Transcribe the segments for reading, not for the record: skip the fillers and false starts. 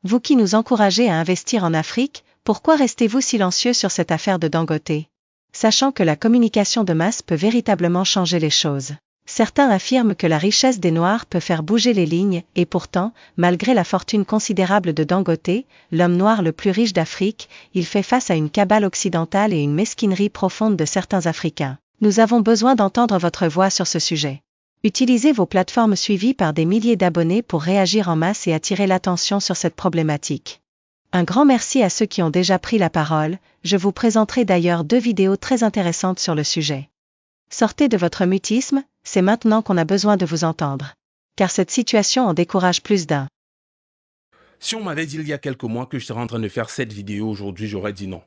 Vous qui nous encouragez à investir en Afrique, pourquoi restez-vous silencieux sur cette affaire de Dangote? Sachant que la communication de masse peut véritablement changer les choses. Certains affirment que la richesse des Noirs peut faire bouger les lignes, et pourtant, malgré la fortune considérable de Dangote, l'homme noir le plus riche d'Afrique, il fait face à une cabale occidentale et une mesquinerie profonde de certains Africains. Nous avons besoin d'entendre votre voix sur ce sujet. Utilisez vos plateformes suivies par des milliers d'abonnés pour réagir en masse et attirer l'attention sur cette problématique. Un grand merci à ceux qui ont déjà pris la parole, je vous présenterai d'ailleurs 2 vidéos très intéressantes sur le sujet. Sortez de votre mutisme, c'est maintenant qu'on a besoin de vous entendre. Car cette situation en décourage plus d'un. Si on m'avait dit il y a quelques mois que je serais en train de faire cette vidéo aujourd'hui, j'aurais dit non.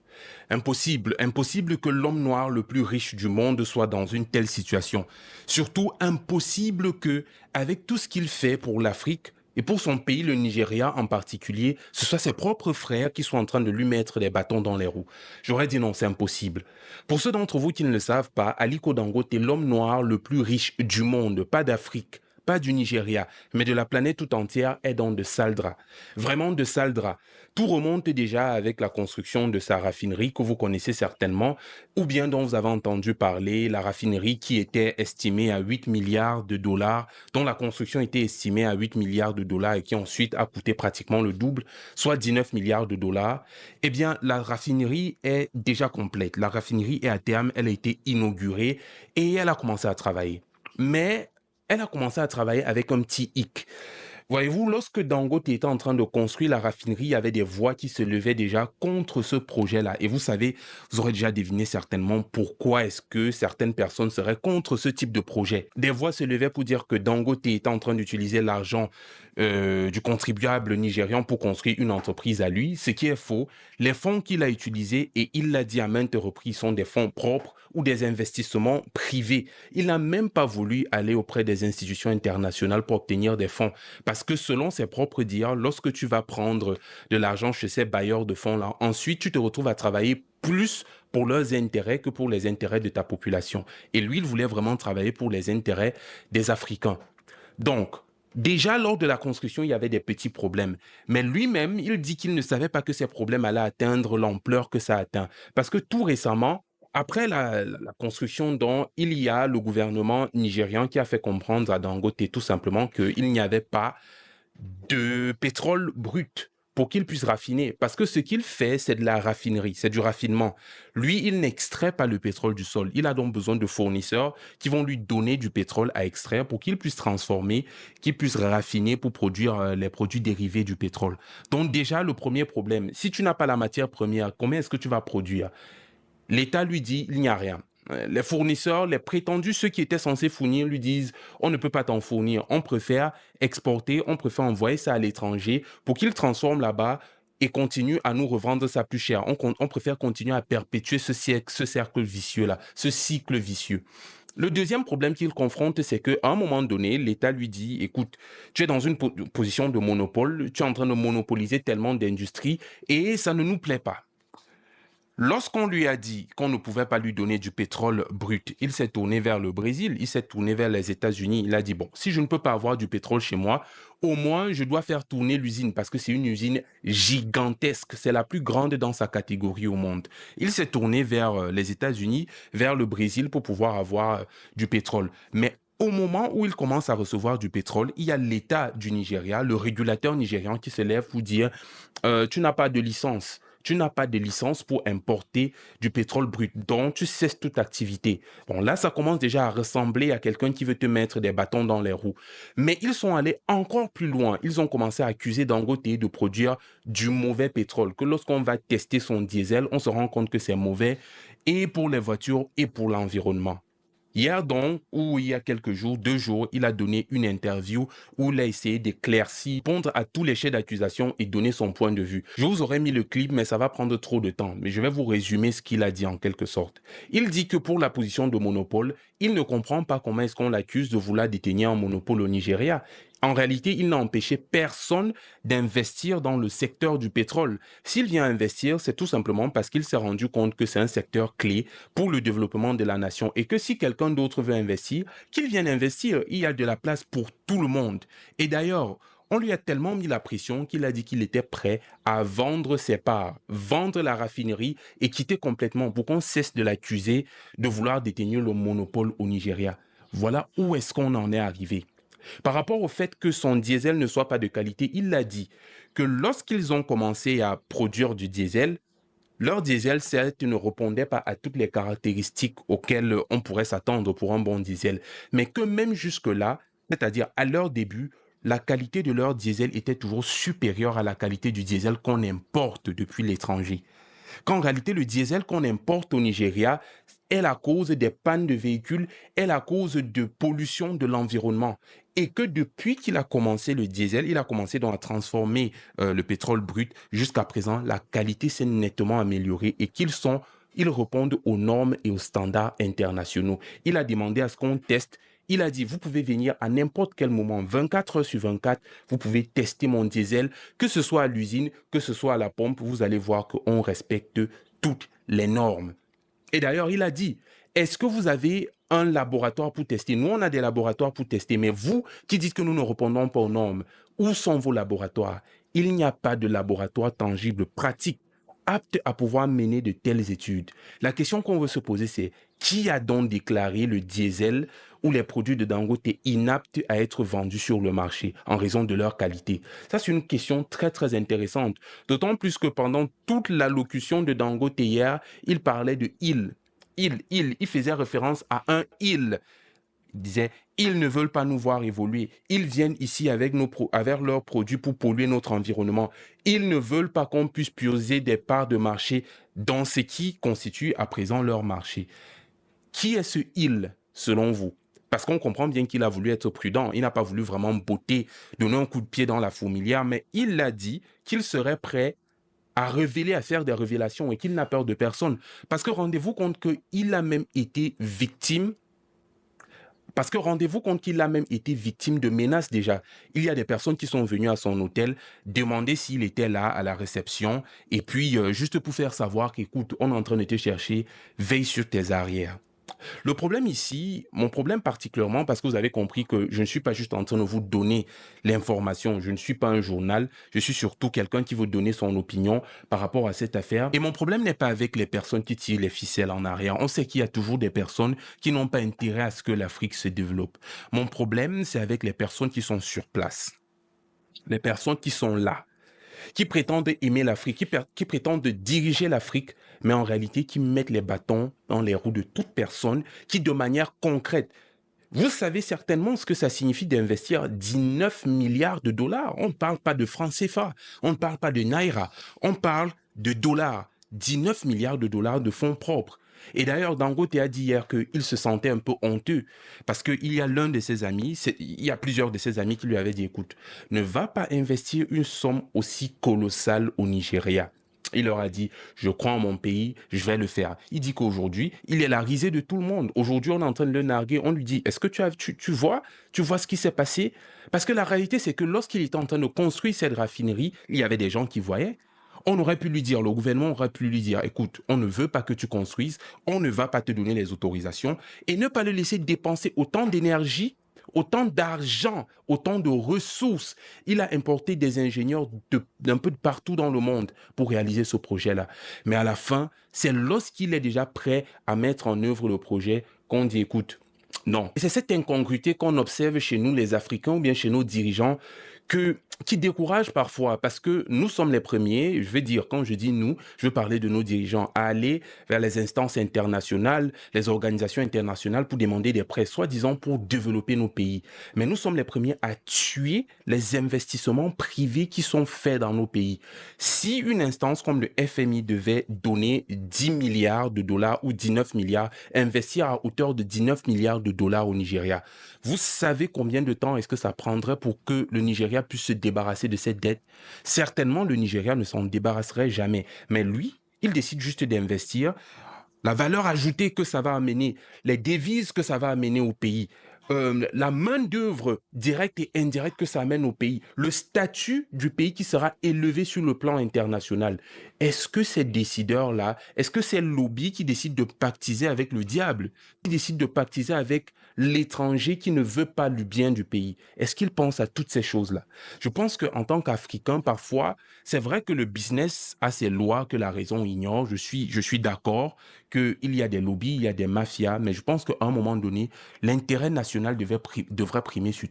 Impossible, impossible que l'homme noir le plus riche du monde soit dans une telle situation. Surtout impossible que, avec tout ce qu'il fait pour l'Afrique et pour son pays, le Nigeria en particulier, ce soit ses propres frères qui soient en train de lui mettre des bâtons dans les roues. J'aurais dit non, c'est impossible. Pour ceux d'entre vous qui ne le savent pas, Aliko Dangote est l'homme noir le plus riche du monde, pas d'Afrique. Pas du Nigeria, mais de la planète tout entière, est dans de sales draps. Vraiment de sales draps. Tout remonte déjà avec la construction de sa raffinerie que vous connaissez certainement, ou bien dont vous avez entendu parler, la raffinerie qui était estimée à 8 milliards de dollars, dont la construction était estimée à 8 milliards de dollars et qui ensuite a coûté pratiquement le double, soit 19 milliards de dollars. Eh bien, la raffinerie est déjà complète. La raffinerie est à terme, elle a été inaugurée et elle a commencé à travailler. Mais elle a commencé à travailler avec un petit hic. Voyez-vous, lorsque Dangote était en train de construire la raffinerie, il y avait des voix qui se levaient déjà contre ce projet-là. Et vous savez, vous aurez déjà deviné certainement pourquoi est-ce que certaines personnes seraient contre ce type de projet. Des voix se levaient pour dire que Dangote était en train d'utiliser l'argent du contribuable nigérian pour construire une entreprise à lui, ce qui est faux. Les fonds qu'il a utilisés, et il l'a dit à maintes reprises, sont des fonds propres ou des investissements privés. Il n'a même pas voulu aller auprès des institutions internationales pour obtenir des fonds. Parce que selon ses propres dires, lorsque tu vas prendre de l'argent chez ces bailleurs de fonds-là, ensuite tu te retrouves à travailler plus pour leurs intérêts que pour les intérêts de ta population. Et lui, il voulait vraiment travailler pour les intérêts des Africains. Donc, déjà lors de la construction, il y avait des petits problèmes. Mais lui-même, il dit qu'il ne savait pas que ces problèmes allaient atteindre l'ampleur que ça atteint. Parce que tout récemment, après la construction, dont il y a le gouvernement nigérian qui a fait comprendre à Dangote tout simplement qu'il n'y avait pas de pétrole brut pour qu'il puisse raffiner. Parce que ce qu'il fait, c'est de la raffinerie, c'est du raffinement. Lui, il n'extrait pas le pétrole du sol. Il a donc besoin de fournisseurs qui vont lui donner du pétrole à extraire pour qu'il puisse transformer, qu'il puisse raffiner pour produire les produits dérivés du pétrole. Donc déjà, le premier problème, si tu n'as pas la matière première, comment est-ce que tu vas produire? L'État lui dit, il n'y a rien. Les fournisseurs, les prétendus, ceux qui étaient censés fournir, lui disent, on ne peut pas t'en fournir. On préfère exporter, on préfère envoyer ça à l'étranger pour qu'ils transforment là-bas et continuent à nous revendre ça plus cher. On préfère continuer à perpétuer ce cercle vicieux-là, ce cycle vicieux. Le deuxième problème qu'il confronte, c'est qu'à un moment donné, l'État lui dit, écoute, tu es dans une position de monopole, tu es en train de monopoliser tellement d'industries et ça ne nous plaît pas. Lorsqu'on lui a dit qu'on ne pouvait pas lui donner du pétrole brut, il s'est tourné vers le Brésil, il s'est tourné vers les États-Unis. Il a dit, bon, si je ne peux pas avoir du pétrole chez moi, au moins je dois faire tourner l'usine parce que c'est une usine gigantesque. C'est la plus grande dans sa catégorie au monde. Il s'est tourné vers les États-Unis, vers le Brésil pour pouvoir avoir du pétrole. Mais au moment où il commence à recevoir du pétrole, il y a l'État du Nigeria, le régulateur nigérian qui se lève pour dire tu n'as pas de licence. Tu n'as pas de licence pour importer du pétrole brut, donc tu cesses toute activité. Bon, là, ça commence déjà à ressembler à quelqu'un qui veut te mettre des bâtons dans les roues. Mais ils sont allés encore plus loin. Ils ont commencé à accuser Dangote de produire du mauvais pétrole, que lorsqu'on va tester son diesel, on se rend compte que c'est mauvais et pour les voitures et pour l'environnement. Hier donc, ou il y a quelques jours, 2 jours, il a donné une interview où il a essayé d'éclaircir, répondre à tous les chefs d'accusation et donner son point de vue. Je vous aurais mis le clip, mais ça va prendre trop de temps. Mais je vais vous résumer ce qu'il a dit en quelque sorte. Il dit que pour la position de monopole, il ne comprend pas comment est-ce qu'on l'accuse de vouloir détenir un monopole au Nigeria. En réalité, il n'a empêché personne d'investir dans le secteur du pétrole. S'il vient investir, c'est tout simplement parce qu'il s'est rendu compte que c'est un secteur clé pour le développement de la nation et que si quelqu'un d'autre veut investir, qu'il vienne investir. Il y a de la place pour tout le monde. Et d'ailleurs, On lui a tellement mis la pression qu'il a dit qu'il était prêt à vendre ses parts, vendre la raffinerie et quitter complètement pour qu'on cesse de l'accuser de vouloir détenir le monopole au Nigeria. Voilà où est-ce qu'on en est arrivé. Par rapport au fait que son diesel ne soit pas de qualité, il a dit que lorsqu'ils ont commencé à produire du diesel, leur diesel, certes, ne répondait pas à toutes les caractéristiques auxquelles on pourrait s'attendre pour un bon diesel, mais que même jusque-là, c'est-à-dire à leur début, la qualité de leur diesel était toujours supérieure à la qualité du diesel qu'on importe depuis l'étranger. Qu'en réalité, le diesel qu'on importe au Nigeria est la cause des pannes de véhicules, est la cause de pollution de l'environnement. Et que depuis qu'il a commencé le diesel, il a commencé donc à transformer le pétrole brut. Jusqu'à présent, la qualité s'est nettement améliorée et ils répondent aux normes et aux standards internationaux. Il a demandé à ce qu'on teste. Il a dit, vous pouvez venir à n'importe quel moment, 24 heures sur 24, vous pouvez tester mon diesel, que ce soit à l'usine, que ce soit à la pompe, vous allez voir qu'on respecte toutes les normes. Et d'ailleurs, il a dit, est-ce que vous avez un laboratoire pour tester? Nous, on a des laboratoires pour tester, mais vous qui dites que nous ne répondons pas aux normes, où sont vos laboratoires? Il n'y a pas de laboratoire tangible, pratique, apte à pouvoir mener de telles études. La question qu'on veut se poser, c'est qui a donc déclaré le diesel ou les produits de Dangote inaptes à être vendus sur le marché en raison de leur qualité? Ça, c'est une question très, très intéressante. D'autant plus que pendant toute l'allocution de Dangote hier, il parlait de il. Il faisait référence à un il. Il disait, ils ne veulent pas nous voir évoluer. Ils viennent ici avec leurs produits pour polluer notre environnement. Ils ne veulent pas qu'on puisse piocher des parts de marché dans ce qui constitue à présent leur marché. Qui est ce il, selon vous? Parce qu'on comprend bien qu'il a voulu être prudent. Il n'a pas voulu vraiment botter, donner un coup de pied dans la fourmilière, mais il a dit qu'il serait prêt à révéler, à faire des révélations et qu'il n'a peur de personne. Parce que rendez-vous compte qu'il a même été victime qu'il a même été victime de menaces déjà. Il y a des personnes qui sont venues à son hôtel demander s'il était là à la réception et puis juste pour faire savoir qu'écoute, on est en train de te chercher, veille sur tes arrières. Le problème ici, mon problème particulièrement, parce que vous avez compris que je ne suis pas juste en train de vous donner l'information, je ne suis pas un journal, je suis surtout quelqu'un qui veut donner son opinion par rapport à cette affaire. Et mon problème n'est pas avec les personnes qui tirent les ficelles en arrière. On sait qu'il y a toujours des personnes qui n'ont pas intérêt à ce que l'Afrique se développe. Mon problème, c'est avec les personnes qui sont sur place, les personnes qui sont là, qui prétendent aimer l'Afrique, qui prétendent diriger l'Afrique, mais en réalité qui mettent les bâtons dans les roues de toute personne qui, de manière concrète, vous savez certainement ce que ça signifie d'investir 19 milliards de dollars. On ne parle pas de francs CFA, on ne parle pas de Naira, on parle de dollars. 19 milliards de dollars de fonds propres. Et d'ailleurs, Dangote a dit hier qu'il se sentait un peu honteux parce qu'il y a l'un de ses amis, il y a plusieurs de ses amis qui lui avaient dit, écoute, ne va pas investir une somme aussi colossale au Nigeria. Il leur a dit, je crois en mon pays, je vais le faire. Il dit qu'aujourd'hui, il est la risée de tout le monde. Aujourd'hui, on est en train de le narguer. On lui dit, est-ce que tu vois ce qui s'est passé? Parce que la réalité, c'est que lorsqu'il était en train de construire cette raffinerie, il y avait des gens qui voyaient. On aurait pu lui dire, le gouvernement aurait pu lui dire, écoute, on ne veut pas que tu construises, on ne va pas te donner les autorisations et ne pas le laisser dépenser autant d'énergie, autant d'argent, autant de ressources. Il a importé des ingénieurs d'un peu de partout dans le monde pour réaliser ce projet-là. Mais à la fin, c'est lorsqu'il est déjà prêt à mettre en œuvre le projet qu'on dit, écoute, non. Et c'est cette incongruité qu'on observe chez nous, les Africains, ou bien chez nos dirigeants, qui décourage parfois, parce que nous sommes les premiers, je veux dire, quand je dis nous, je veux parler de nos dirigeants, à aller vers les instances internationales, les organisations internationales pour demander des prêts, soi-disant pour développer nos pays. Mais nous sommes les premiers à tuer les investissements privés qui sont faits dans nos pays. Si une instance comme le FMI devait donner 10 milliards de dollars ou 19 milliards, investir à hauteur de 19 milliards de dollars au Nigeria, vous savez combien de temps est-ce que ça prendrait pour que le Nigeria puisse se débarrasser de cette dette? Certainement, le Nigeria ne s'en débarrasserait jamais. Mais lui, il décide juste d'investir. La valeur ajoutée que ça va amener, les devises que ça va amener au pays, la main-d'œuvre directe et indirecte que ça amène au pays, le statut du pays qui sera élevé sur le plan international. Est-ce que ces décideurs-là, est-ce que c'est le lobby qui décide de pactiser avec le diable, qui décide de pactiser avec l'étranger qui ne veut pas le bien du pays? Est-ce qu'ils pensent à toutes ces choses-là? Je pense qu'en tant qu'Africain, parfois, c'est vrai que le business a ses lois que la raison ignore. Je suis d'accord qu'il y a des lobbies, il y a des mafias, mais je pense qu'à un moment donné, l'intérêt national devrait primer sur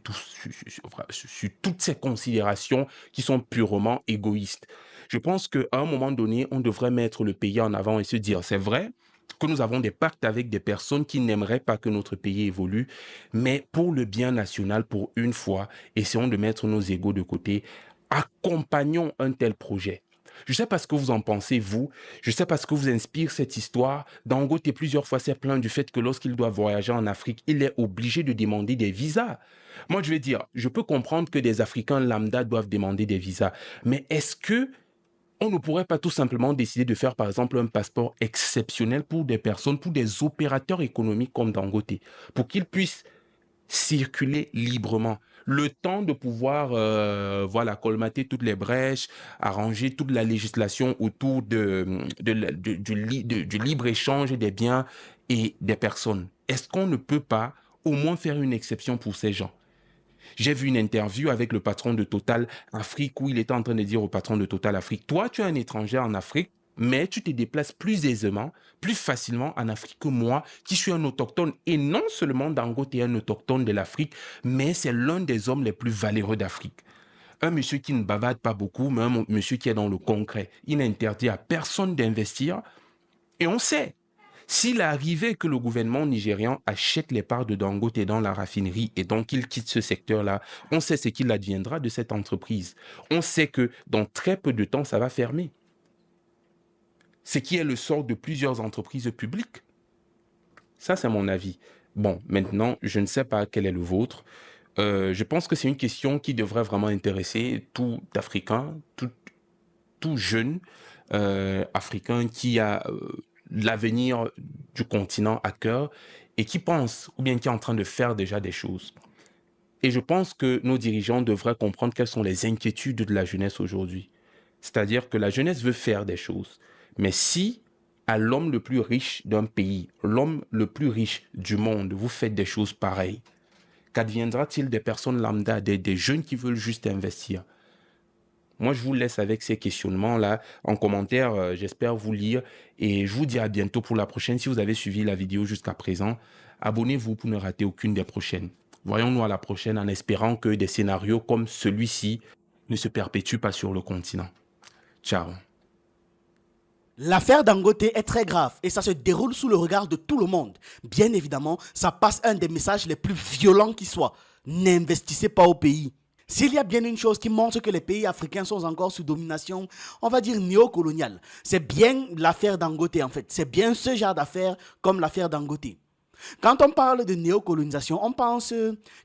toutes ces considérations qui sont purement égoïstes. Je pense qu'à un moment donné, on devrait mettre le pays en avant et se dire, c'est vrai que nous avons des pactes avec des personnes qui n'aimeraient pas que notre pays évolue, mais pour le bien national, pour une fois, essayons de mettre nos égos de côté, accompagnons un tel projet. Je ne sais pas ce que vous en pensez, vous. Je ne sais pas ce que vous inspire cette histoire. Dangote, plusieurs fois, s'est plaint du fait que lorsqu'il doit voyager en Afrique, il est obligé de demander des visas. Moi, je vais dire, je peux comprendre que des Africains lambda doivent demander des visas. Mais est-ce que on ne pourrait pas tout simplement décider de faire, par exemple, un passeport exceptionnel pour des personnes, pour des opérateurs économiques comme Dangote, pour qu'ils puissent circuler librement. Le temps de pouvoir voilà, colmater toutes les brèches, arranger toute la législation autour du libre-échange des biens et des personnes. Est-ce qu'on ne peut pas au moins faire une exception pour ces gens? J'ai vu une interview avec le patron de Total Afrique où il était en train de dire au patron de Total Afrique, toi, tu es un étranger en Afrique, mais tu te déplaces plus aisément, plus facilement en Afrique que moi, qui suis un autochtone. Et non seulement Dangote est un autochtone de l'Afrique, mais c'est l'un des hommes les plus valeureux d'Afrique. Un monsieur qui ne bavade pas beaucoup, mais un monsieur qui est dans le concret. Il n'interdit à personne d'investir. Et on sait, s'il arrivait que le gouvernement nigérian achète les parts de Dangote dans la raffinerie et donc il quitte ce secteur-là, on sait ce qu'il adviendra de cette entreprise. On sait que dans très peu de temps, ça va fermer. Ce qui est le sort de plusieurs entreprises publiques. Ça, c'est mon avis. Bon, maintenant, je ne sais pas quel est le vôtre. Je pense que c'est une question qui devrait vraiment intéresser tout Africain, tout jeune Africain qui a l'avenir du continent à cœur et qui pense, ou bien qui est en train de faire déjà des choses. Et je pense que nos dirigeants devraient comprendre quelles sont les inquiétudes de la jeunesse aujourd'hui. C'est-à-dire que la jeunesse veut faire des choses. Mais si à l'homme le plus riche d'un pays, l'homme le plus riche du monde, vous faites des choses pareilles, qu'adviendra-t-il des personnes lambda, des jeunes qui veulent juste investir? Moi, je vous laisse avec ces questionnements-là en commentaire. J'espère vous lire et je vous dis à bientôt pour la prochaine. Si vous avez suivi la vidéo jusqu'à présent, abonnez-vous pour ne rater aucune des prochaines. Voyons-nous à la prochaine en espérant que des scénarios comme celui-ci ne se perpétuent pas sur le continent. Ciao. L'affaire Dangote est très grave et ça se déroule sous le regard de tout le monde. Bien évidemment, ça passe un des messages les plus violents qui soit. N'investissez pas au pays. S'il y a bien une chose qui montre que les pays africains sont encore sous domination, on va dire néocoloniale, c'est bien l'affaire Dangote en fait. C'est bien ce genre d'affaires comme l'affaire Dangote. Quand on parle de néocolonisation, on pense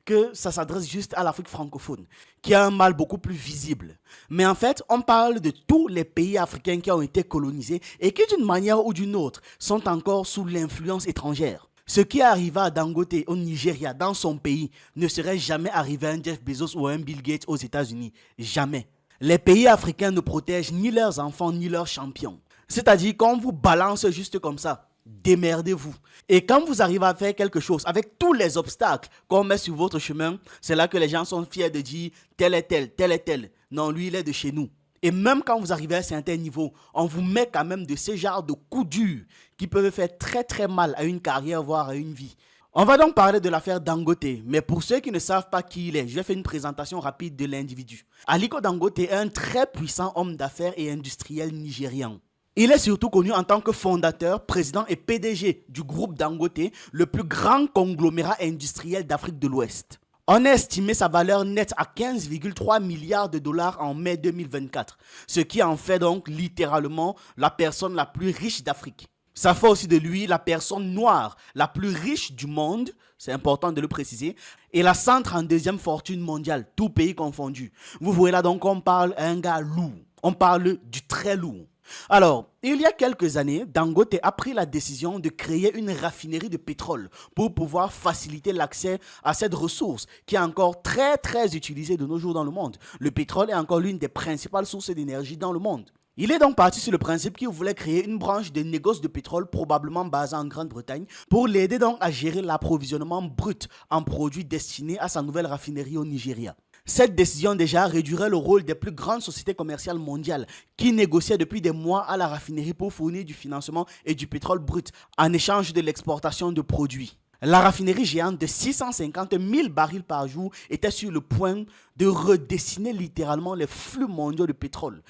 que ça s'adresse juste à l'Afrique francophone, qui a un mal beaucoup plus visible. Mais en fait, on parle de tous les pays africains qui ont été colonisés et qui d'une manière ou d'une autre sont encore sous l'influence étrangère. Ce qui arriva à Dangote au Nigeria, dans son pays, ne serait jamais arrivé à un Jeff Bezos ou à un Bill Gates aux États-Unis. Jamais. Les pays africains ne protègent ni leurs enfants ni leurs champions. C'est-à-dire qu'on vous balance juste comme ça. Démerdez-vous. Et quand vous arrivez à faire quelque chose avec tous les obstacles qu'on met sur votre chemin, c'est là que les gens sont fiers de dire tel est tel, tel est tel. Non, lui, il est de chez nous. Et même quand vous arrivez à un certain niveau, on vous met quand même de ce genre de coups durs qui peuvent faire très très mal à une carrière, voire à une vie. On va donc parler de l'affaire Dangote, mais pour ceux qui ne savent pas qui il est, je vais faire une présentation rapide de l'individu. Aliko Dangote est un très puissant homme d'affaires et industriel nigérian. Il est surtout connu en tant que fondateur, président et PDG du groupe Dangote, le plus grand conglomérat industriel d'Afrique de l'Ouest. On a estimé sa valeur nette à 15,3 milliards de dollars en mai 2024, ce qui en fait donc littéralement la personne la plus riche d'Afrique. Ça fait aussi de lui la personne noire la plus riche du monde, c'est important de le préciser, et la 132e fortune mondiale, tout pays confondu. Vous voyez là donc on parle d'un gars lourd, on parle du très lourd. Alors, il y a quelques années, Dangote a pris la décision de créer une raffinerie de pétrole pour pouvoir faciliter l'accès à cette ressource qui est encore très utilisée de nos jours dans le monde. Le pétrole est encore l'une des principales sources d'énergie dans le monde. Il est donc parti sur le principe qu'il voulait créer une branche de négoce de pétrole probablement basée en Grande-Bretagne pour l'aider donc à gérer l'approvisionnement brut en produits destinés à sa nouvelle raffinerie au Nigeria. Cette décision déjà réduirait le rôle des plus grandes sociétés commerciales mondiales qui négociaient depuis des mois à la raffinerie pour fournir du financement et du pétrole brut en échange de l'exportation de produits. La raffinerie géante de 650 000 barils par jour était sur le point de redessiner littéralement les flux mondiaux de pétrole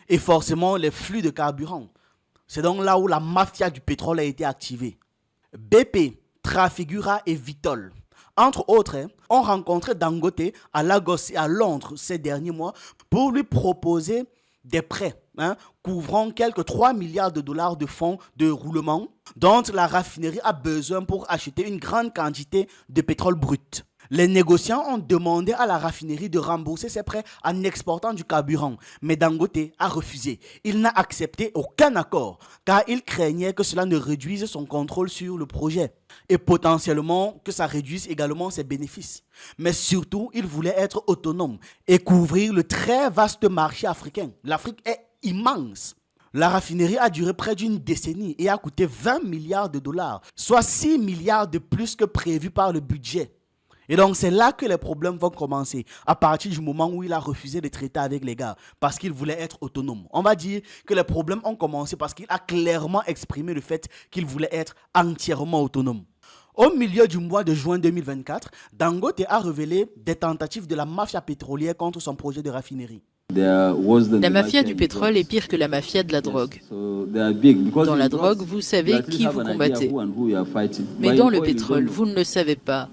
et forcément les flux de carburant. C'est donc là où la mafia du pétrole a été activée. BP, Trafigura et Vitol, entre autres, ont rencontré Dangote à Lagos et à Londres ces derniers mois pour lui proposer des prêts couvrant quelques 3 milliards de dollars de fonds de roulement dont la raffinerie a besoin pour acheter une grande quantité de pétrole brut. Les négociants ont demandé à la raffinerie de rembourser ses prêts en exportant du carburant, mais Dangote a refusé. Il n'a accepté aucun accord car il craignait que cela ne réduise son contrôle sur le projet et potentiellement que ça réduise également ses bénéfices. Mais surtout, il voulait être autonome et couvrir le très vaste marché africain. L'Afrique est immense. La raffinerie a duré près d'une décennie et a coûté 20 milliards de dollars, soit 6 milliards de plus que prévu par le budget. Et donc, c'est là que les problèmes vont commencer, à partir du moment où il a refusé de traiter avec les gars, parce qu'il voulait être autonome. On va dire que les problèmes ont commencé parce qu'il a clairement exprimé le fait qu'il voulait être entièrement autonome. Au milieu du mois de juin 2024, Dangote a révélé des tentatives de la mafia pétrolière contre son projet de raffinerie. La mafia du pétrole est pire que la mafia de la drogue. Dans la drogue, vous savez qui vous combattez. Mais dans le pétrole, vous ne le savez pas.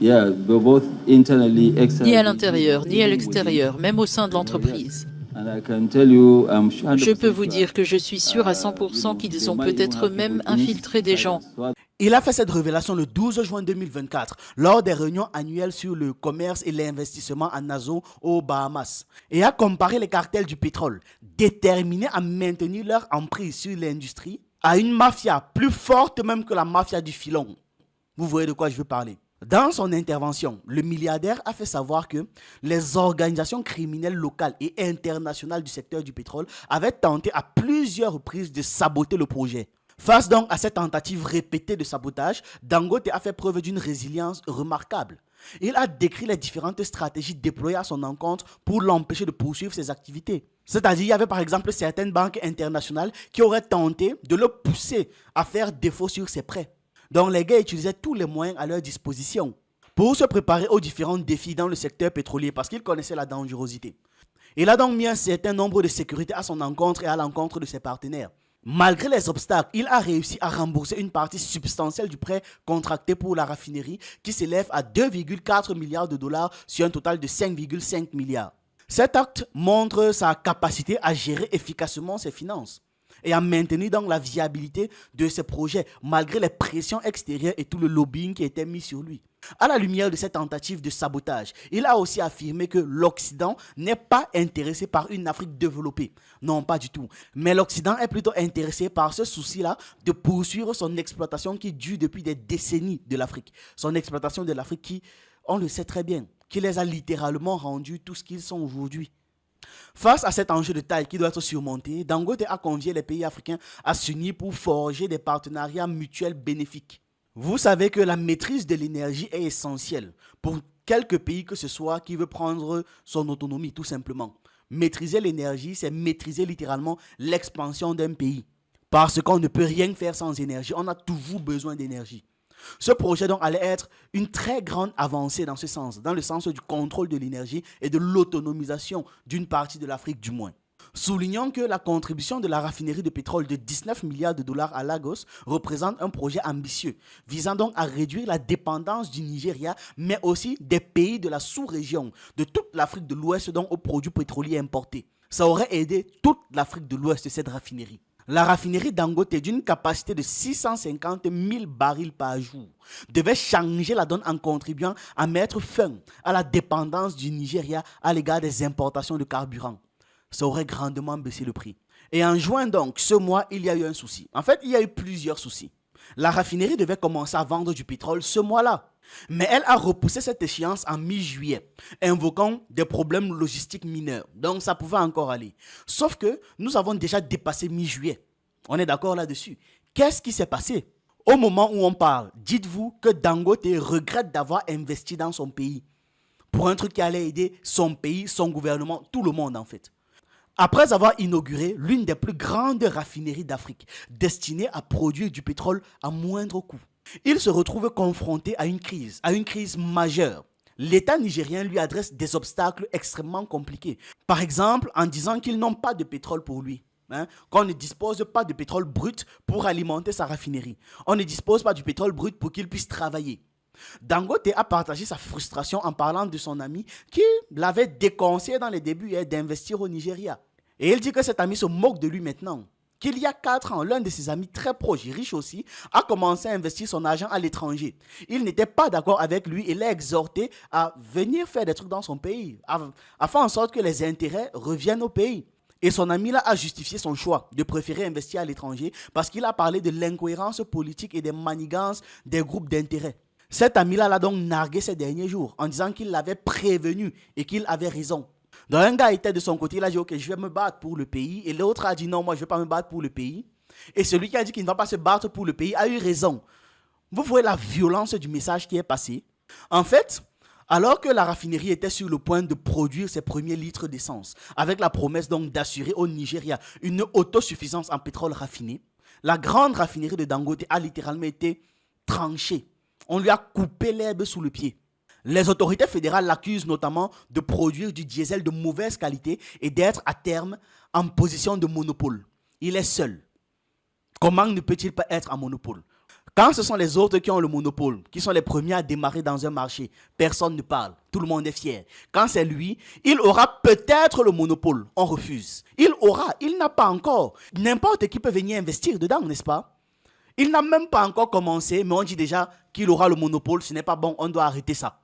Ni à l'intérieur, ni à l'extérieur, même au sein de l'entreprise. Je peux vous dire que je suis sûr à 100% qu'ils ont peut-être même infiltré des gens. Il a fait cette révélation le 12 juin 2024 lors des réunions annuelles sur le commerce et l'investissement en Nassau aux Bahamas et a comparé les cartels du pétrole déterminés à maintenir leur emprise sur l'industrie à une mafia plus forte même que la mafia du filon. Vous voyez de quoi je veux parler. Dans son intervention, le milliardaire a fait savoir que les organisations criminelles locales et internationales du secteur du pétrole avaient tenté à plusieurs reprises de saboter le projet. Face donc à cette tentative répétée de sabotage, Dangote a fait preuve d'une résilience remarquable. Il a décrit les différentes stratégies déployées à son encontre pour l'empêcher de poursuivre ses activités. C'est-à-dire, il y avait par exemple certaines banques internationales qui auraient tenté de le pousser à faire défaut sur ses prêts. Donc les gars utilisaient tous les moyens à leur disposition pour se préparer aux différents défis dans le secteur pétrolier parce qu'ils connaissaient la dangerosité. Il a donc mis un certain nombre de sécurités à son encontre et à l'encontre de ses partenaires. Malgré les obstacles, il a réussi à rembourser une partie substantielle du prêt contracté pour la raffinerie qui s'élève à 2,4 milliards de dollars sur un total de 5,5 milliards. Cet acte montre sa capacité à gérer efficacement ses finances et à maintenir donc la viabilité de ses projets malgré les pressions extérieures et tout le lobbying qui était mis sur lui. À la lumière de cette tentative de sabotage, il a aussi affirmé que l'Occident n'est pas intéressé par une Afrique développée. Non, pas du tout. Mais l'Occident est plutôt intéressé par ce souci-là de poursuivre son exploitation qui dure depuis des décennies de l'Afrique. Son exploitation de l'Afrique qui, on le sait très bien, qui les a littéralement rendus tout ce qu'ils sont aujourd'hui. Face à cet enjeu de taille qui doit être surmonté, Dangote a convié les pays africains à s'unir pour forger des partenariats mutuels bénéfiques. Vous savez que la maîtrise de l'énergie est essentielle pour quelque pays que ce soit qui veut prendre son autonomie tout simplement. Maîtriser l'énergie, c'est maîtriser littéralement l'expansion d'un pays. Parce qu'on ne peut rien faire sans énergie, on a toujours besoin d'énergie. Ce projet donc allait être une très grande avancée dans ce sens, dans le sens du contrôle de l'énergie et de l'autonomisation d'une partie de l'Afrique du moins. Soulignons que la contribution de la raffinerie de pétrole de 19 milliards de dollars à Lagos représente un projet ambitieux, visant donc à réduire la dépendance du Nigeria, mais aussi des pays de la sous-région, de toute l'Afrique de l'Ouest donc aux produits pétroliers importés. Ça aurait aidé toute l'Afrique de l'Ouest cette raffinerie. La raffinerie Dangote d'une capacité de 650 000 barils par jour devait changer la donne en contribuant à mettre fin à la dépendance du Nigeria à l'égard des importations de carburant. ça aurait grandement baissé le prix. Et en juin donc, ce mois, il y a eu un souci. En fait, il y a eu plusieurs soucis. La raffinerie devait commencer à vendre du pétrole ce mois-là. Mais elle a repoussé cette échéance en mi-juillet, invoquant des problèmes logistiques mineurs. Donc ça pouvait encore aller. Sauf que nous avons déjà dépassé mi-juillet. On est d'accord là-dessus. Qu'est-ce qui s'est passé? Au moment où on parle, dites-vous que Dangote regrette d'avoir investi dans son pays pour un truc qui allait aider son pays, son gouvernement, tout le monde en fait. Après avoir inauguré l'une des plus grandes raffineries d'Afrique, destinée à produire du pétrole à moindre coût, il se retrouve confronté à une crise majeure. L'État nigérien lui adresse des obstacles extrêmement compliqués. Par exemple, en disant qu'ils n'ont pas de pétrole pour lui. Qu'on ne dispose pas de pétrole brut pour alimenter sa raffinerie. On ne dispose pas du pétrole brut pour qu'il puisse travailler. Dangote a partagé sa frustration en parlant de son ami qui l'avait déconseillé dans les débuts d'investir au Nigeria. Et il dit que cet ami se moque de lui maintenant. Qu'il y a 4 ans, l'un de ses amis très proches, riche aussi, a commencé à investir son argent à l'étranger. Il n'était pas d'accord avec lui et l'a exhorté à venir faire des trucs dans son pays, à faire en sorte que les intérêts reviennent au pays. Et son ami là a justifié son choix de préférer investir à l'étranger parce qu'il a parlé de l'incohérence politique et des manigances des groupes d'intérêt. Cet ami-là l'a donc nargué ces derniers jours en disant qu'il l'avait prévenu et qu'il avait raison. Donc un gars était de son côté, il a dit ok, je vais me battre pour le pays, et l'autre a dit non, moi je ne vais pas me battre pour le pays. Et celui qui a dit qu'il ne va pas se battre pour le pays a eu raison. Vous voyez la violence du message qui est passé. En fait, alors que la raffinerie était sur le point de produire ses premiers litres d'essence, avec la promesse donc d'assurer au Nigeria une autosuffisance en pétrole raffiné, la grande raffinerie de Dangote a littéralement été tranchée. On lui a coupé l'herbe sous le pied. Les autorités fédérales l'accusent notamment de produire du diesel de mauvaise qualité et d'être à terme en position de monopole. Il est seul. Comment ne peut-il pas être en monopole? Quand ce sont les autres qui ont le monopole, qui sont les premiers à démarrer dans un marché, personne ne parle, tout le monde est fier. Quand c'est lui, il aura peut-être le monopole, on refuse. Il n'a pas encore. N'importe qui peut venir investir dedans, n'est-ce pas? Il n'a même pas encore commencé, mais on dit déjà qu'il aura le monopole, ce n'est pas bon, on doit arrêter ça.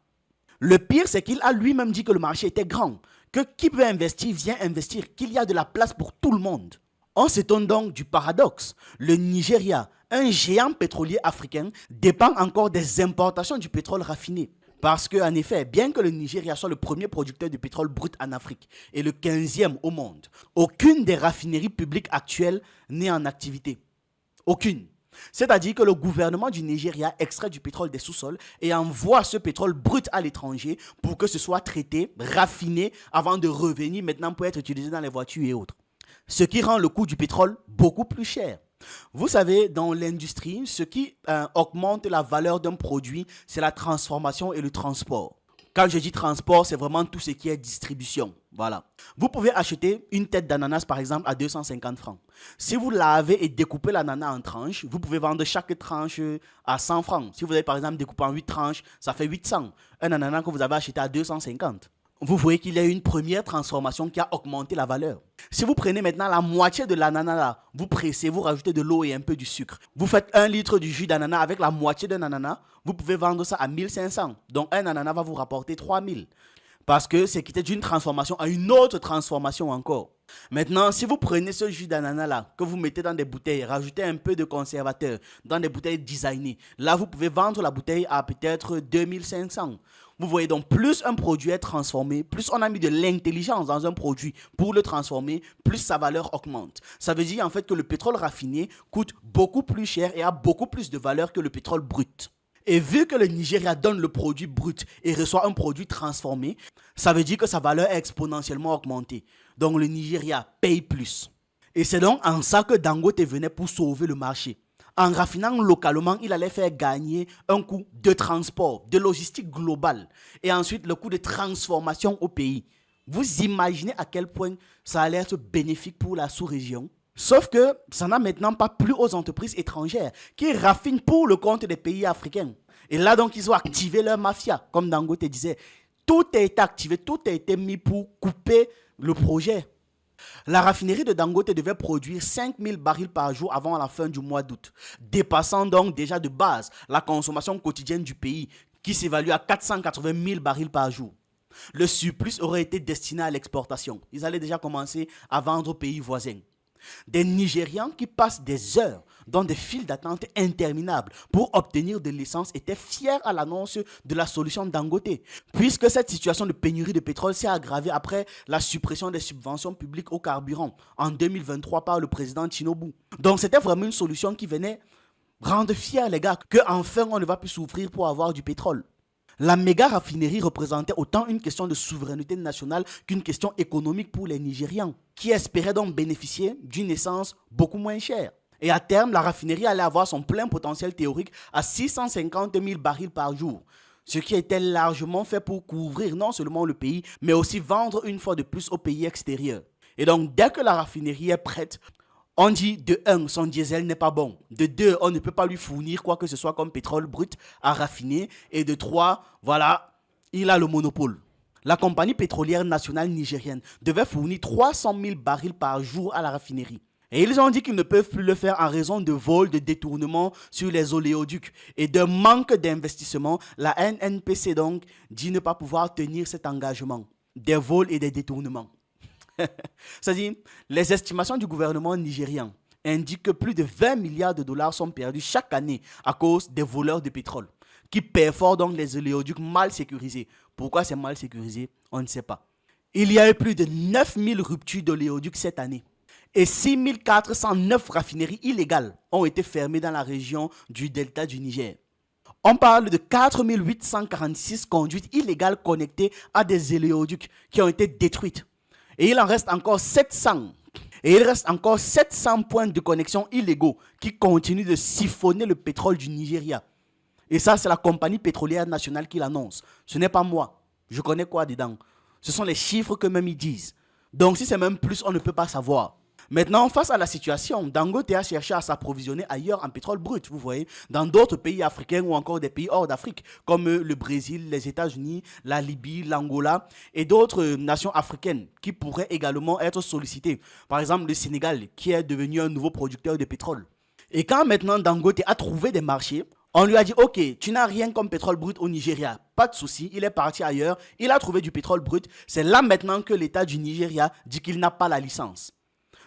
Le pire, c'est qu'il a lui-même dit que le marché était grand, que qui veut investir vient investir, qu'il y a de la place pour tout le monde. On s'étonne donc du paradoxe. Le Nigeria, un géant pétrolier africain, dépend encore des importations du pétrole raffiné. Parce qu'en effet, bien que le Nigeria soit le premier producteur de pétrole brut en Afrique et le 15e au monde, aucune des raffineries publiques actuelles n'est en activité. Aucune. C'est-à-dire que le gouvernement du Nigeria extrait du pétrole des sous-sols et envoie ce pétrole brut à l'étranger pour que ce soit traité, raffiné, avant de revenir maintenant pour être utilisé dans les voitures et autres. Ce qui rend le coût du pétrole beaucoup plus cher. Vous savez, dans l'industrie, ce qui augmente la valeur d'un produit, c'est la transformation et le transport. Quand je dis transport, c'est vraiment tout ce qui est distribution. Voilà. Vous pouvez acheter une tête d'ananas, par exemple, à 250 francs. Si vous lavez et découpez l'ananas en tranches, vous pouvez vendre chaque tranche à 100 francs. Si vous avez, par exemple, découpé en 8 tranches, ça fait 800. Un ananas que vous avez acheté à 250. Vous voyez qu'il y a eu une première transformation qui a augmenté la valeur. Si vous prenez maintenant la moitié de l'ananas là, vous pressez, vous rajoutez de l'eau et un peu du sucre. Vous faites 1 litre du jus d'ananas avec la moitié d'un ananas, vous pouvez vendre ça à 1500. Donc un ananas va vous rapporter 3000. Parce que c'est quitté d'une transformation à une autre transformation encore. Maintenant, si vous prenez ce jus d'ananas là, que vous mettez dans des bouteilles, rajoutez un peu de conservateur dans des bouteilles designées, là vous pouvez vendre la bouteille à peut-être 2500. Vous voyez donc, plus un produit est transformé, plus on a mis de l'intelligence dans un produit pour le transformer, plus sa valeur augmente. Ça veut dire en fait que le pétrole raffiné coûte beaucoup plus cher et a beaucoup plus de valeur que le pétrole brut. Et vu que le Nigeria donne le produit brut et reçoit un produit transformé, ça veut dire que sa valeur est exponentiellement augmentée. Donc le Nigeria paye plus. Et c'est donc en ça que Dangote venait pour sauver le marché. En raffinant localement, il allait faire gagner un coût de transport, de logistique globale et ensuite le coût de transformation au pays. Vous imaginez à quel point ça allait être bénéfique pour la sous-région? Sauf que ça n'a maintenant pas plu aux entreprises étrangères qui raffinent pour le compte des pays africains. Et là donc, ils ont activé leur mafia, comme Dangote disait. Tout a été activé, tout a été mis pour couper le projet. La raffinerie de Dangote devait produire 5000 barils par jour avant la fin du mois d'août, dépassant donc déjà de base la consommation quotidienne du pays qui s'évalue à 480 000 barils par jour. Le surplus aurait été destiné à l'exportation. Ils allaient déjà commencer à vendre aux pays voisins. Des Nigérians qui passent des heures dans des files d'attente interminables pour obtenir de l'essence étaient fiers à l'annonce de la solution Dangote, puisque cette situation de pénurie de pétrole s'est aggravée après la suppression des subventions publiques au carburant en 2023 par le président Tinubu. Donc c'était vraiment une solution qui venait rendre fiers les gars qu'enfin on ne va plus souffrir pour avoir du pétrole. La méga raffinerie représentait autant une question de souveraineté nationale qu'une question économique pour les Nigérians, qui espéraient donc bénéficier d'une essence beaucoup moins chère. Et à terme, la raffinerie allait avoir son plein potentiel théorique à 650 000 barils par jour, ce qui était largement fait pour couvrir non seulement le pays, mais aussi vendre une fois de plus aux pays extérieurs. Et donc, dès que la raffinerie est prête, on dit de 1, son diesel n'est pas bon. De 2, on ne peut pas lui fournir quoi que ce soit comme pétrole brut à raffiner. Et de 3, voilà, il a le monopole. La compagnie pétrolière nationale nigérienne devait fournir 300 000 barils par jour à la raffinerie. Et ils ont dit qu'ils ne peuvent plus le faire en raison de vols, de détournements sur les oléoducs et de manque d'investissement. La NNPC donc dit ne pas pouvoir tenir cet engagement. Des vols et des détournements. C'est-à-dire, les estimations du gouvernement nigérian indiquent que plus de 20 milliards de dollars sont perdus chaque année à cause des voleurs de pétrole qui perforent donc les oléoducs mal sécurisés. Pourquoi c'est mal sécurisé? On ne sait pas. Il y a eu plus de 9000 ruptures d'oléoducs cette année et 6409 raffineries illégales ont été fermées dans la région du delta du Niger. On parle de 4846 conduites illégales connectées à des oléoducs qui ont été détruites. Et il en reste encore 700. Et il reste encore 700 points de connexion illégaux qui continuent de siphonner le pétrole du Nigeria. Et ça, c'est la compagnie pétrolière nationale qui l'annonce. Ce n'est pas moi. Je connais quoi dedans. Ce sont les chiffres que même ils disent. Donc si c'est même plus, on ne peut pas savoir. Maintenant, face à la situation, Dangote a cherché à s'approvisionner ailleurs en pétrole brut, vous voyez, dans d'autres pays africains ou encore des pays hors d'Afrique, comme le Brésil, les États-Unis, la Libye, l'Angola et d'autres nations africaines qui pourraient également être sollicitées. Par exemple, le Sénégal, qui est devenu un nouveau producteur de pétrole. Et quand maintenant Dangote a trouvé des marchés, on lui a dit, ok, tu n'as rien comme pétrole brut au Nigeria, pas de souci, il est parti ailleurs, il a trouvé du pétrole brut. C'est là maintenant que l'État du Nigeria dit qu'il n'a pas la licence.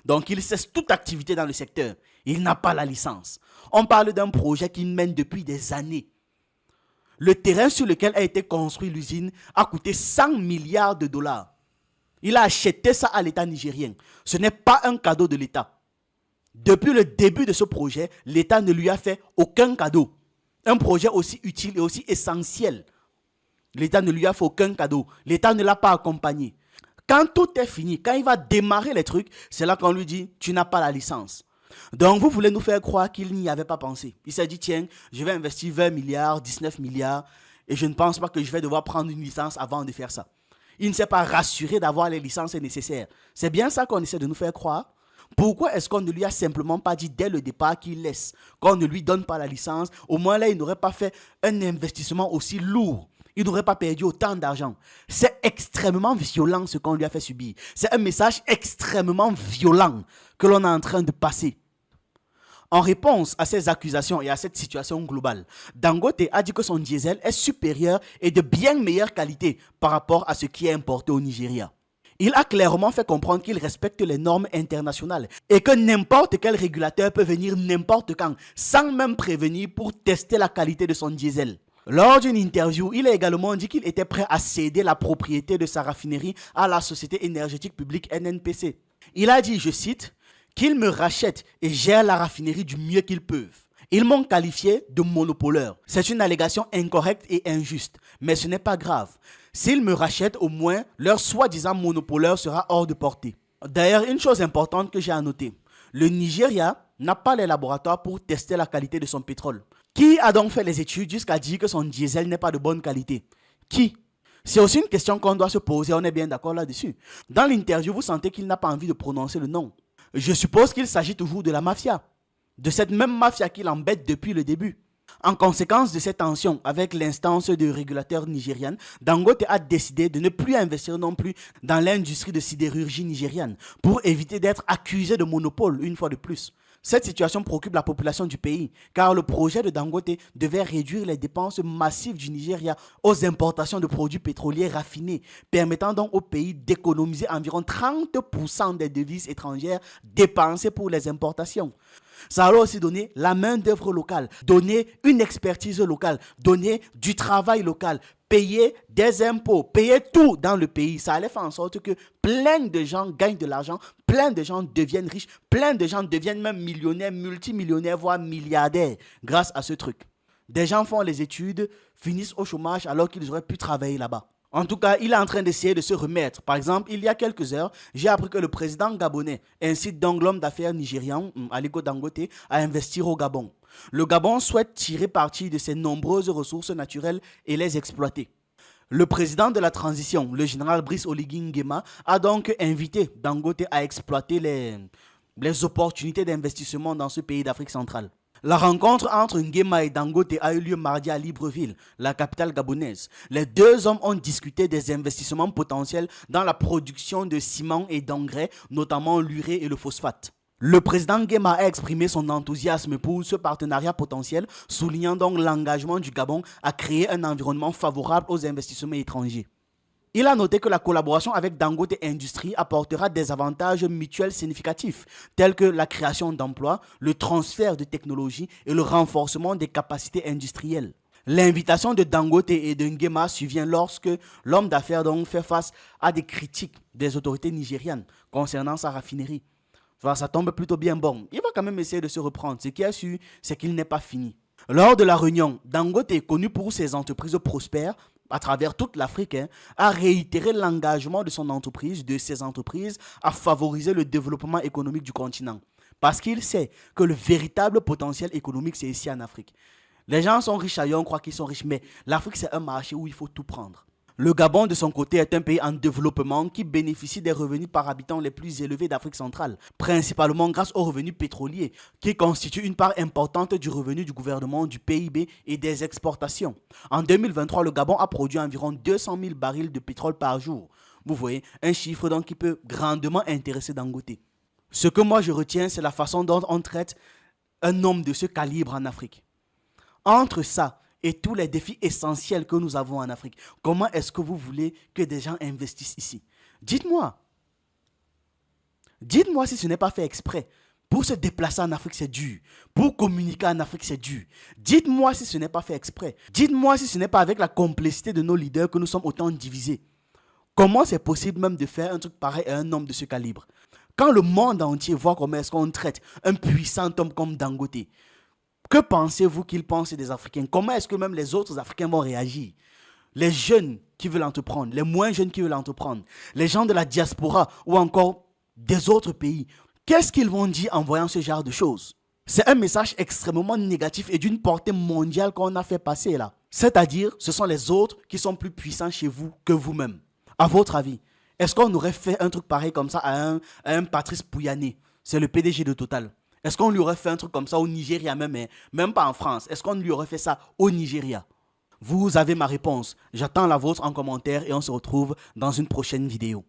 Donc, il cesse toute activité dans le secteur. Il n'a pas la licence. On parle d'un projet qu'il mène depuis des années. Le terrain sur lequel a été construite l'usine a coûté 100 milliards de dollars. Il a acheté ça à l'État nigérien. Ce n'est pas un cadeau de l'État. Depuis le début de ce projet, l'État ne lui a fait aucun cadeau. Un projet aussi utile et aussi essentiel. L'État ne lui a fait aucun cadeau. L'État ne l'a pas accompagné. Quand tout est fini, quand il va démarrer les trucs, c'est là qu'on lui dit, tu n'as pas la licence. Donc vous voulez nous faire croire qu'il n'y avait pas pensé. Il s'est dit, tiens, je vais investir 20 milliards, 19 milliards, et je ne pense pas que je vais devoir prendre une licence avant de faire ça. Il ne s'est pas rassuré d'avoir les licences nécessaires. C'est bien ça qu'on essaie de nous faire croire. Pourquoi est-ce qu'on ne lui a simplement pas dit dès le départ qu'il laisse, qu'on ne lui donne pas la licence? Au moins là, il n'aurait pas fait un investissement aussi lourd. Il n'aurait pas perdu autant d'argent. C'est extrêmement violent ce qu'on lui a fait subir. C'est un message extrêmement violent que l'on est en train de passer. En réponse à ces accusations et à cette situation globale, Dangote a dit que son diesel est supérieur et de bien meilleure qualité par rapport à ce qui est importé au Nigeria. Il a clairement fait comprendre qu'il respecte les normes internationales et que n'importe quel régulateur peut venir n'importe quand sans même prévenir pour tester la qualité de son diesel. Lors d'une interview, il a également dit qu'il était prêt à céder la propriété de sa raffinerie à la Société énergétique publique NNPC. Il a dit, je cite, qu'ils me rachètent et gèrent la raffinerie du mieux qu'ils peuvent. Ils m'ont qualifié de monopoleur. C'est une allégation incorrecte et injuste, mais ce n'est pas grave. S'ils me rachètent, au moins, leur soi-disant monopoleur sera hors de portée. D'ailleurs, une chose importante que j'ai à noter, le Nigeria n'a pas les laboratoires pour tester la qualité de son pétrole. Qui a donc fait les études jusqu'à dire que son diesel n'est pas de bonne qualité? Qui? C'est aussi une question qu'on doit se poser, on est bien d'accord là-dessus. Dans l'interview, vous sentez qu'il n'a pas envie de prononcer le nom. Je suppose qu'il s'agit toujours de la mafia. De cette même mafia qui l'embête depuis le début. En conséquence de cette tension avec l'instance de régulateur nigériane, Dangote a décidé de ne plus investir non plus dans l'industrie de sidérurgie nigériane pour éviter d'être accusé de monopole une fois de plus. Cette situation préoccupe la population du pays, car le projet de Dangote devait réduire les dépenses massives du Nigeria aux importations de produits pétroliers raffinés, permettant donc au pays d'économiser environ 30% des devises étrangères dépensées pour les importations. Ça allait aussi donner la main-d'œuvre locale, donner une expertise locale, donner du travail local, payer des impôts, payer tout dans le pays. Ça allait faire en sorte que plein de gens gagnent de l'argent, plein de gens deviennent riches, plein de gens deviennent même millionnaires, multimillionnaires, voire milliardaires grâce à ce truc. Des gens font les études, finissent au chômage alors qu'ils auraient pu travailler là-bas. En tout cas, il est en train d'essayer de se remettre. Par exemple, il y a quelques heures, j'ai appris que le président gabonais incite donc l'homme d'affaires nigérian, Aliko Dangote, à investir au Gabon. Le Gabon souhaite tirer parti de ses nombreuses ressources naturelles et les exploiter. Le président de la transition, le général Brice Oligui Nguema, a donc invité Dangote à exploiter les opportunités d'investissement dans ce pays d'Afrique centrale. La rencontre entre Nguema et Dangote a eu lieu mardi à Libreville, la capitale gabonaise. Les deux hommes ont discuté des investissements potentiels dans la production de ciment et d'engrais, notamment l'urée et le phosphate. Le président Nguema a exprimé son enthousiasme pour ce partenariat potentiel, soulignant donc l'engagement du Gabon à créer un environnement favorable aux investissements étrangers. Il a noté que la collaboration avec Dangote Industries apportera des avantages mutuels significatifs, tels que la création d'emplois, le transfert de technologies et le renforcement des capacités industrielles. L'invitation de Dangote et de Nguema survient lorsque l'homme d'affaires donc fait face à des critiques des autorités nigérianes concernant sa raffinerie. Ça tombe plutôt bien bon. Il va quand même essayer de se reprendre. Ce qui est sûr, c'est qu'il n'est pas fini. Lors de la réunion, Dangote, connu pour ses entreprises prospères à travers toute l'Afrique, a réitéré l'engagement de ses entreprises, à favoriser le développement économique du continent. Parce qu'il sait que le véritable potentiel économique, c'est ici en Afrique. Les gens sont riches ailleurs, on croit qu'ils sont riches, mais l'Afrique, c'est un marché où il faut tout prendre. Le Gabon, de son côté, est un pays en développement qui bénéficie des revenus par habitant les plus élevés d'Afrique centrale, principalement grâce aux revenus pétroliers, qui constituent une part importante du revenu du gouvernement, du PIB et des exportations. En 2023, le Gabon a produit environ 200 000 barils de pétrole par jour. Vous voyez, un chiffre donc qui peut grandement intéresser Dangote. Ce que moi je retiens, c'est la façon dont on traite un homme de ce calibre en Afrique. Entre ça et tous les défis essentiels que nous avons en Afrique, comment est-ce que vous voulez que des gens investissent ici? Dites-moi. Dites-moi si ce n'est pas fait exprès. Pour se déplacer en Afrique, c'est dur. Pour communiquer en Afrique, c'est dur. Dites-moi si ce n'est pas fait exprès. Dites-moi si ce n'est pas avec la complicité de nos leaders que nous sommes autant divisés. Comment c'est possible même de faire un truc pareil à un homme de ce calibre? Quand le monde entier voit comment est-ce qu'on traite un puissant homme comme Dangote, que pensez-vous qu'ils pensent des Africains? Comment est-ce que même les autres Africains vont réagir? Les jeunes qui veulent entreprendre, les moins jeunes qui veulent entreprendre, les gens de la diaspora ou encore des autres pays, qu'est-ce qu'ils vont dire en voyant ce genre de choses? C'est un message extrêmement négatif et d'une portée mondiale qu'on a fait passer là. C'est-à-dire, ce sont les autres qui sont plus puissants chez vous que vous-même. À votre avis, est-ce qu'on aurait fait un truc pareil comme ça à un Patrice Pouyanné? C'est le PDG de Total. Est-ce qu'on lui aurait fait un truc comme ça au Nigeria même pas en France? Est-ce qu'on lui aurait fait ça au Nigeria? Vous avez ma réponse. J'attends la vôtre en commentaire et on se retrouve dans une prochaine vidéo.